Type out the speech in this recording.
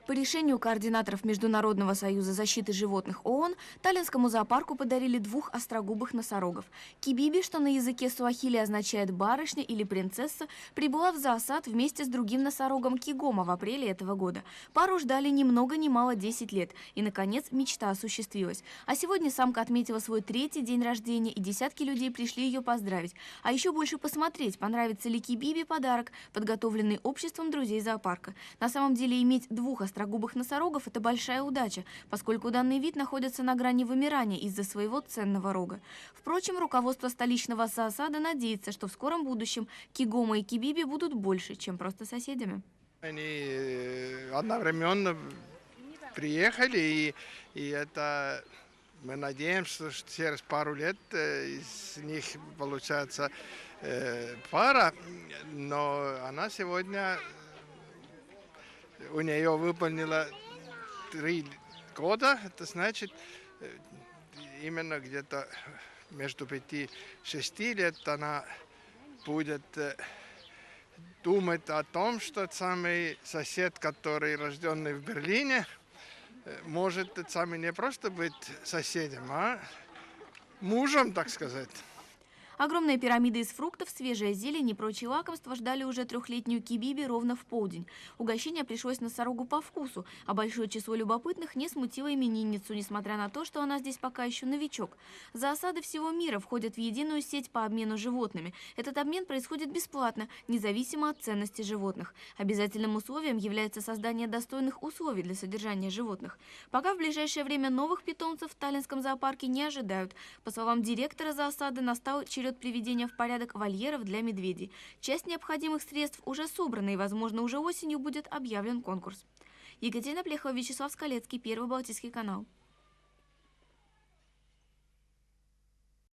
По решению координаторов Международного союза защиты животных ООН, Таллинскому зоопарку подарили 2 острогубых носорогов. Кибиби, что на языке суахили означает «барышня» или «принцесса», прибыла в зоосад вместе с другим носорогом Кигома в апреле этого года. Пару ждали ни много ни мало 10 лет, и, наконец, мечта осуществилась. А сегодня самка отметила свой 3-й день рождения, и десятки людей пришли ее поздравить. А еще больше посмотреть, понравится ли Кибиби подарок, подготовленный обществом друзей зоопарка. На самом деле, иметь 2 острогубых носорогов – это большая удача, поскольку данный вид находится на грани вымирания из-за своего ценного рога. Впрочем, руководство столичного зоосада надеется, что в скором будущем Кигома и Кибиби будут больше, чем просто соседями. Они одновременно приехали, и это мы надеемся, что через пару лет из них получается пара, но она сегодня, у нее выполнила 3 года, это значит, именно где-то между 5 и 6 лет она будет думать о том, что тот самый сосед, который рожденный в Берлине, может тот самый не просто быть соседем, а мужем, так сказать. Огромные пирамиды из фруктов, свежая зелень и прочие лакомства ждали уже 3-летнюю Кибиби ровно в полдень. Угощение пришлось носорогу по вкусу, а большое число любопытных не смутило именинницу, несмотря на то, что она здесь пока еще новичок. Зоосады всего мира входят в единую сеть по обмену животными. Этот обмен происходит бесплатно, независимо от ценности животных. Обязательным условием является создание достойных условий для содержания животных. Пока в ближайшее время новых питомцев в Таллинском зоопарке не ожидают. По словам директора зоосада, настал черед приведения в порядок вольеров для медведей. Часть необходимых средств уже собрана, и, возможно, уже осенью будет объявлен конкурс. Екатерина Плехова, Вячеслав Скалецкий, Первый Балтийский канал.